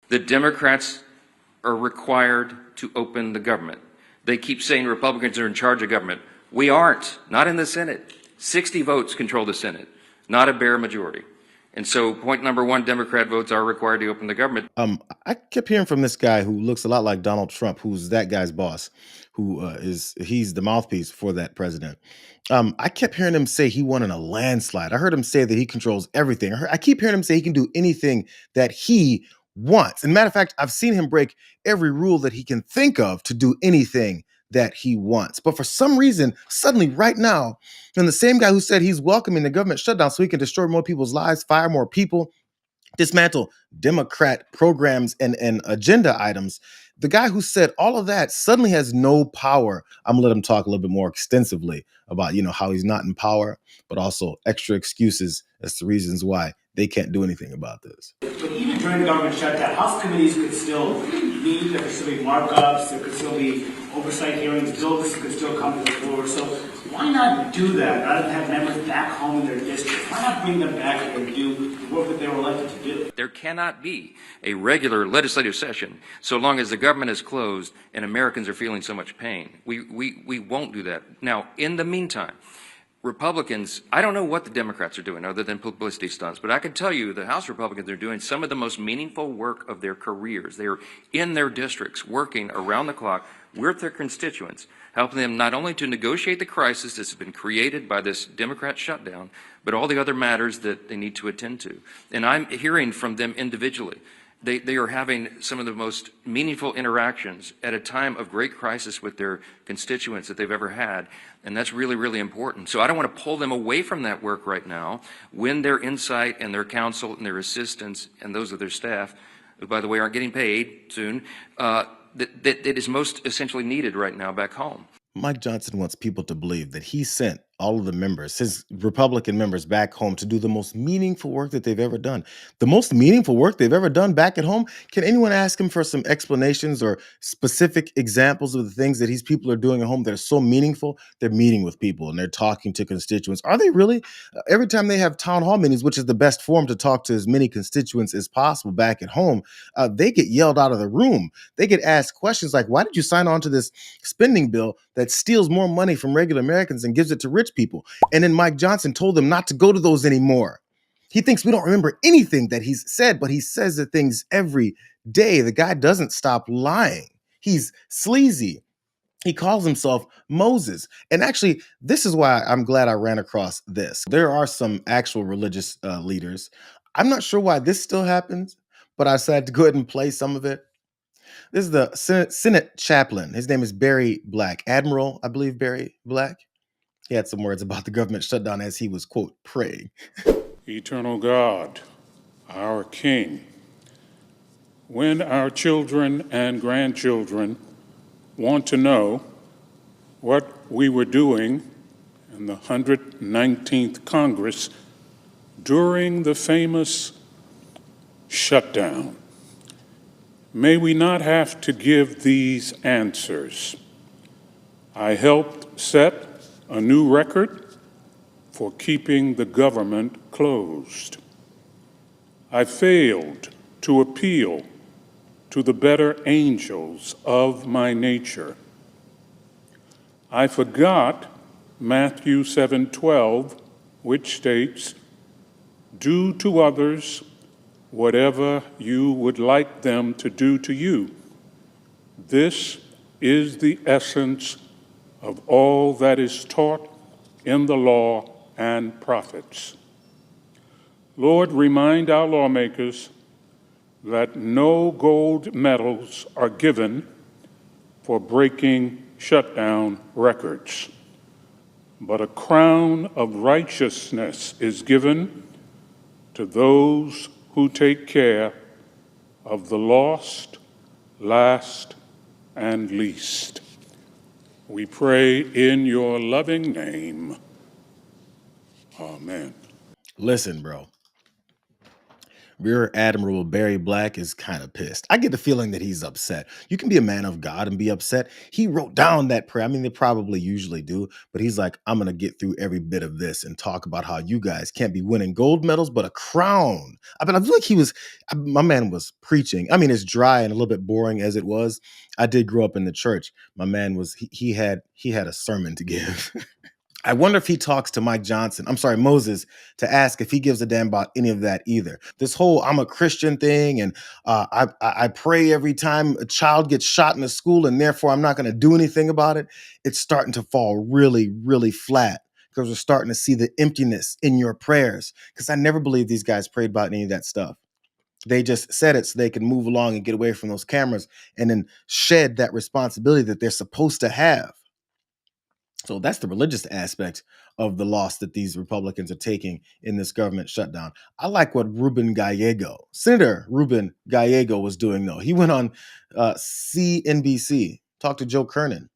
The Democrats are required to open the government. They keep saying Republicans are in charge of government. We aren't, not in the Senate. 60 votes control the Senate, not a bare majority. And so point number one, Democrat votes are required to open the government. I kept hearing from this guy who looks a lot like Donald Trump, who's that guy's boss, he's the mouthpiece for that president. I kept hearing him say he won in a landslide. I heard him say that he controls everything. I keep hearing him say he can do anything that he wants. And matter of fact, I've seen him break every rule that he can think of to do anything that he wants. But for some reason, suddenly right now, and the same guy who said he's welcoming the government shutdown so he can destroy more people's lives, fire more people, dismantle Democrat programs and agenda items. The guy who said all of that suddenly has no power. I'm gonna let him talk a little bit more extensively about, how he's not in power, but also extra excuses as to reasons why they can't do anything about this. But even during the government shutdown, House committees could still meet, there could still be markups, there could still be oversight hearings, bills could still come to the floor. So why not do that rather than have members back home in their districts? Why not bring them back and do the work that they were elected to do? There cannot be a regular legislative session so long as the government is closed and Americans are feeling so much pain. We won't do that. Now, in the meantime, Republicans, I don't know what the Democrats are doing other than publicity stunts, but I can tell you the House Republicans are doing some of the most meaningful work of their careers. They're in their districts working around the clock with their constituents, helping them not only to negotiate the crisis that's been created by this Democrat shutdown, but all the other matters that they need to attend to. And I'm hearing from them individually. They are having some of the most meaningful interactions at a time of great crisis with their constituents that they've ever had. And that's really, really important. So I don't want to pull them away from that work right now when their insight and their counsel and their assistance and those of their staff, who, by the way, aren't getting paid soon, that is most essentially needed right now back home. Mike Johnson wants people to believe that he sent all of the members, his Republican members, back home to do the most meaningful work that they've ever done. The most meaningful work they've ever done back at home? Can anyone ask him for some explanations or specific examples of the things that these people are doing at home that are so meaningful? They're meeting with people and they're talking to constituents. Are they really? Every time they have town hall meetings, which is the best forum to talk to as many constituents as possible back at home, they get yelled out of the room. They get asked questions like, why did you sign on to this spending bill that steals more money from regular Americans and gives it to rich people? And then Mike Johnson told them not to go to those anymore. He thinks we don't remember anything that he's said, but he says the things every day. The guy doesn't stop lying. He's sleazy. He calls himself Moses. And actually, this is why I'm glad I ran across this. There are some actual religious leaders. I'm not sure why this still happens, but I decided to go ahead and play some of it. This is the Senate chaplain. His name is Barry Black. Admiral, I believe, Barry Black. He had some words about the government shutdown as he was, quote, praying. Eternal God, our King, when our children and grandchildren want to know what we were doing in the 119th Congress during the famous shutdown, may we not have to give these answers. I helped set a new record for keeping the government closed. I failed to appeal to the better angels of my nature. I forgot Matthew 7:12, which states, "Do to others whatever you would like them to do to you." This is the essence of all that is taught in the law and prophets. Lord, remind our lawmakers that no gold medals are given for breaking shutdown records, but a crown of righteousness is given to those who take care of the lost, last, and least. We pray in your loving name. Amen. Listen, bro. Rear Admiral Barry Black is kind of pissed. I get the feeling that he's upset. You can be a man of God and be upset. He wrote down that prayer. I mean, they probably usually do, but he's like, I'm going to get through every bit of this and talk about how you guys can't be winning gold medals, but a crown. I mean, I feel like my man was preaching. I mean, as dry and a little bit boring as it was. I did grow up in the church. My man he had a sermon to give. I wonder if he talks to Moses, to ask if he gives a damn about any of that either. This whole I'm a Christian thing, and I pray every time a child gets shot in a school, and therefore I'm not going to do anything about it. It's starting to fall really, really flat because we're starting to see the emptiness in your prayers. Because I never believed these guys prayed about any of that stuff. They just said it so they could move along and get away from those cameras and then shed that responsibility that they're supposed to have. So that's the religious aspect of the loss that these Republicans are taking in this government shutdown. I like what Senator Ruben Gallego was doing, though. He went on CNBC, talked to Joe Kernan.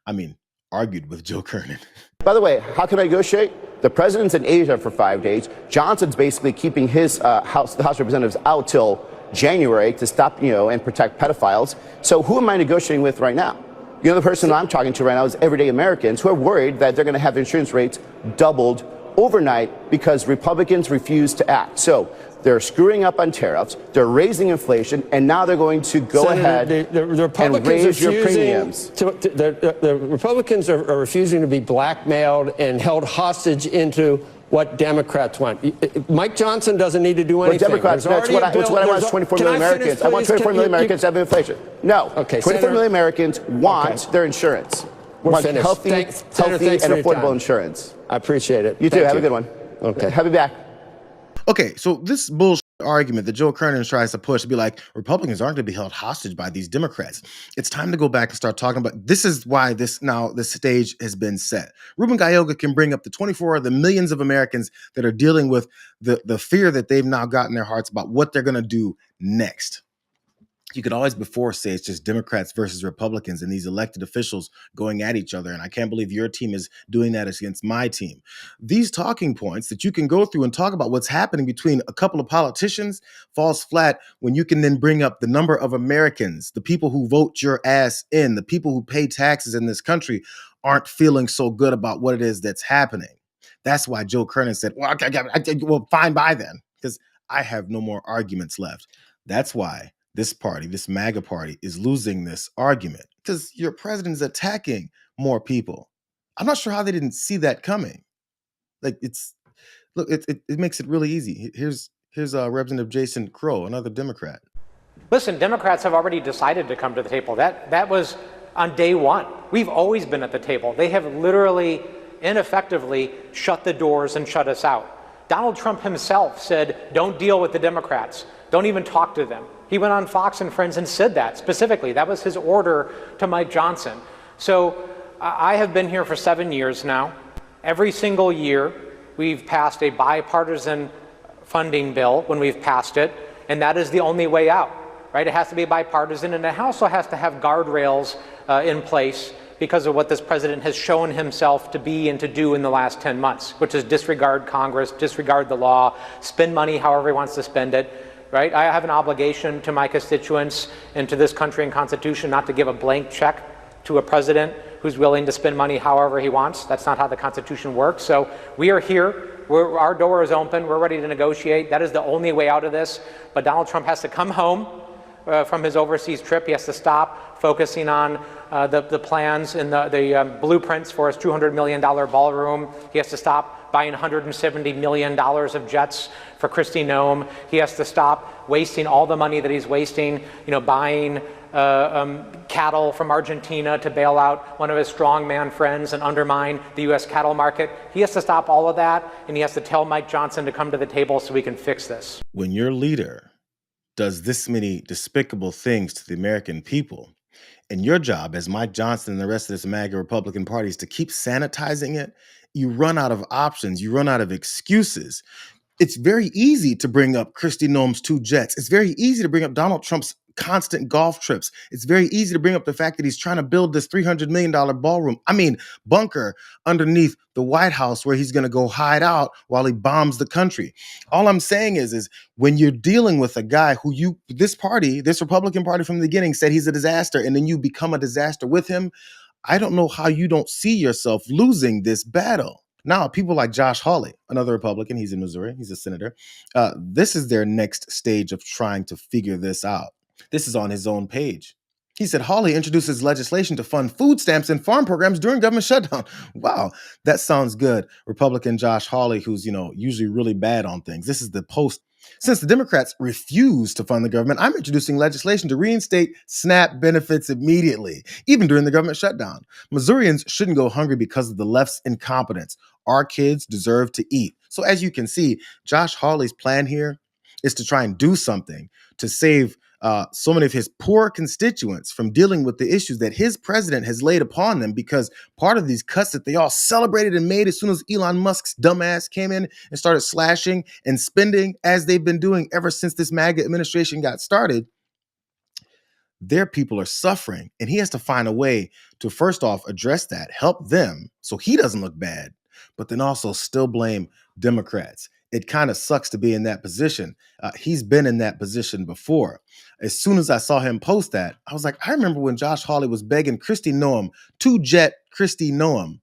I mean, argued with Joe Kernan. By the way, how can I negotiate? The president's in Asia for 5 days. Johnson's basically keeping his the House of Representatives out till January to stop, and protect pedophiles. So who am I negotiating with right now? The other person I'm talking to right now is everyday Americans who are worried that they're going to have their insurance rates doubled overnight because Republicans refuse to act. So they're screwing up on tariffs, they're raising inflation, and now they're going to go ahead and raise your premiums. The Republicans are refusing to be blackmailed and held hostage into what Democrats want. Mike Johnson doesn't need to do anything. Well, Democrats, that's what I want is 24 million Americans. I want 24 million Americans to have inflation. No. Okay, 24 million Americans want their insurance. Want finished. healthy and affordable insurance. I appreciate it. You too. Have a good one. Okay. Have you back. Okay, so this bullshit argument that Joe Kernan tries to push to be like, Republicans aren't going to be held hostage by these Democrats. It's time to go back and start talking about, this is why this stage has been set. Ruben Gallego can bring up the 24 of the millions of Americans that are dealing with the fear that they've now got in their hearts about what they're going to do next. You could always before say it's just Democrats versus Republicans and these elected officials going at each other. And I can't believe your team is doing that against my team. These talking points that you can go through and talk about what's happening between a couple of politicians falls flat when you can then bring up the number of Americans, the people who vote your ass in, the people who pay taxes in this country aren't feeling so good about what it is that's happening. That's why Joe Kernan said, well, fine by then, because I have no more arguments left. That's why this party, this MAGA party, is losing this argument because your president is attacking more people. I'm not sure how they didn't see that coming. Like it makes it really easy. Here's Representative Jason Crow, another Democrat. Listen, Democrats have already decided to come to the table. That was on day one. We've always been at the table. They have literally, ineffectively shut the doors and shut us out. Donald Trump himself said, don't deal with the Democrats. Don't even talk to them. He went on Fox and Friends and said that specifically. That was his order to Mike Johnson. So I have been here for 7 years now. Every single year, we've passed a bipartisan funding bill when we've passed it, and that is the only way out, right? It has to be bipartisan, and it also has to have guardrails in place because of what this president has shown himself to be and to do in the last 10 months, which is disregard Congress, disregard the law, spend money however he wants to spend it. Right? I have an obligation to my constituents and to this country and Constitution not to give a blank check to a president who's willing to spend money however he wants. That's not how the Constitution works. So we are here. Our door is open. We're ready to negotiate. That is the only way out of this. But Donald Trump has to come home from his overseas trip. He has to stop focusing on the plans and the blueprints for his $200 million ballroom. He has to stop buying $170 million of jets for Kristi Noem. He has to stop wasting all the money that he's wasting, buying cattle from Argentina to bail out one of his strongman friends and undermine the U.S. cattle market. He has to stop all of that, and he has to tell Mike Johnson to come to the table so we can fix this. When your leader does this many despicable things to the American people, and your job as Mike Johnson and the rest of this MAGA Republican Party is to keep sanitizing it, you run out of options. You run out of excuses. It's very easy to bring up Kristi Noem's 2 jets. It's very easy to bring up Donald Trump's constant golf trips. It's very easy to bring up the fact that he's trying to build this $300 million bunker underneath the White House where he's going to go hide out while he bombs the country. All I'm saying is when you're dealing with a guy who this Republican Party from the beginning said he's a disaster, and then you become a disaster with him, I don't know how you don't see yourself losing this battle. Now, people like Josh Hawley, another Republican, he's in Missouri, he's a senator. This is their next stage of trying to figure this out. This is on his own page. He said Hawley introduces legislation to fund food stamps and farm programs during government shutdown. Wow, that sounds good. Republican Josh Hawley, who's, usually really bad on things. This is the post. Since the Democrats refuse to fund the government, I'm introducing legislation to reinstate SNAP benefits immediately, even during the government shutdown. Missourians shouldn't go hungry because of the left's incompetence. Our kids deserve to eat. So as you can see, Josh Hawley's plan here is to try and do something to save so many of his poor constituents from dealing with the issues that his president has laid upon them, because part of these cuts that they all celebrated and made as soon as Elon Musk's dumbass came in and started slashing and spending, as they've been doing ever since this MAGA administration got started, their people are suffering. And he has to find a way to, first off, address that, help them so he doesn't look bad, but then also still blame Democrats. It kind of sucks to be in that position. He's been in that position before. As soon as I saw him post that, I was like, I remember when Josh Hawley was begging Kristi Noem, 2-jet Kristi Noem,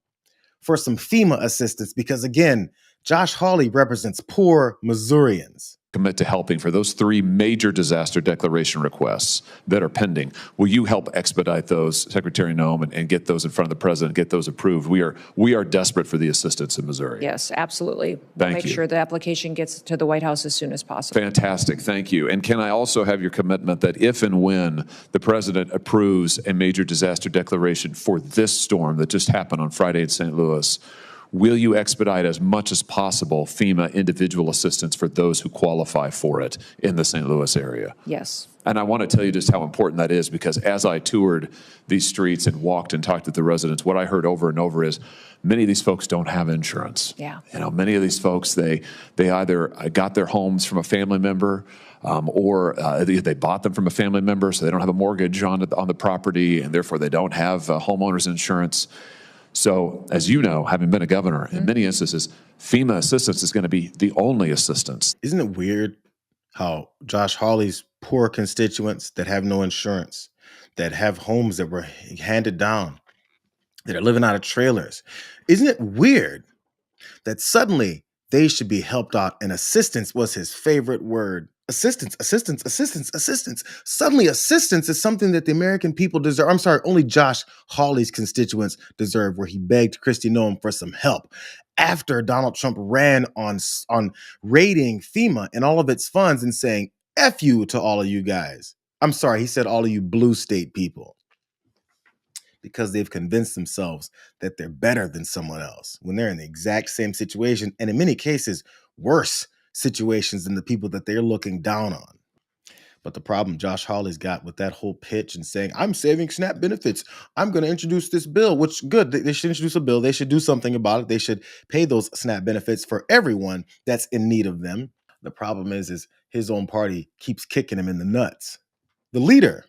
for some FEMA assistance, because again, Josh Hawley represents poor Missourians. Commit to helping for those 3 major disaster declaration requests that are pending. Will you help expedite those, Secretary Noem, and get those in front of the president, get those approved? We are desperate for the assistance in Missouri. Yes, absolutely. Thank Make you. sure the application gets to the White House as soon as possible. Fantastic. Thank you. And can I also have your commitment that if and when the president approves a major disaster declaration for this storm that just happened on Friday in St. Louis, will you expedite as much as possible FEMA individual assistance for those who qualify for it in the St. Louis area? Yes. And I want to tell you just how important that is, because as I toured these streets and walked and talked to the residents, what I heard over and over is many of these folks don't have insurance. Yeah. Many of these folks, they either got their homes from a family member, or they bought them from a family member, so they don't have a mortgage on the property, and therefore they don't have homeowners insurance. So, as you know, having been a governor, in many instances, FEMA assistance is going to be the only assistance. Isn't it weird how Josh Hawley's poor constituents that have no insurance, that have homes that were handed down, that are living out of trailers, isn't it weird that suddenly they should be helped out, and assistance was his favorite word? Assistance, assistance, assistance, assistance. Suddenly assistance is something that the American people deserve. I'm sorry, only Josh Hawley's constituents deserve, where he begged Kristi Noem for some help after Donald Trump ran on raiding FEMA and all of its funds and saying, F you to all of you guys. I'm sorry, he said all of you blue state people, because they've convinced themselves that they're better than someone else when they're in the exact same situation, and in many cases, worse situations than the people that they're looking down on. But the problem Josh Hawley's got with that whole pitch and saying, I'm saving SNAP benefits, I'm going to introduce this bill, which good, they should introduce a bill. They should do something about it. They should pay those SNAP benefits for everyone that's in need of them. The problem is his own party keeps kicking him in the nuts. The leader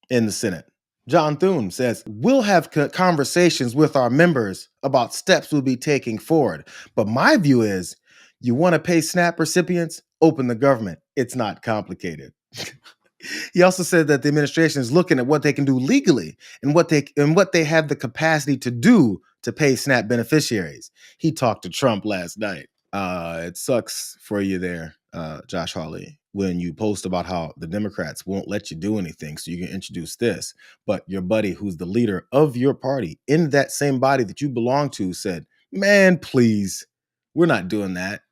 in the Senate, John Thune, says, we'll have conversations with our members about steps we'll be taking forward. But my view is, you want to pay SNAP recipients? Open the government. It's not complicated. He also said that the administration is looking at what they can do legally and what they have the capacity to do to pay SNAP beneficiaries. He talked to Trump last night. It sucks for you there, Josh Hawley, when you post about how the Democrats won't let you do anything so you can introduce this. But your buddy, who's the leader of your party in that same body that you belong to, said, man, please, we're not doing that.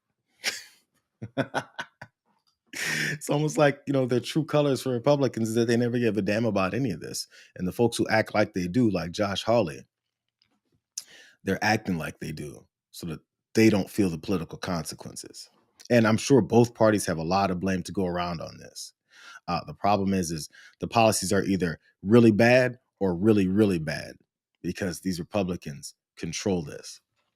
It's almost like, their true colors for Republicans is that they never give a damn about any of this. And the folks who act like they do, like Josh Hawley, they're acting like they do so that they don't feel the political consequences. And I'm sure both parties have a lot of blame to go around on this. The problem is the policies are either really bad or really, really bad, because these Republicans control this.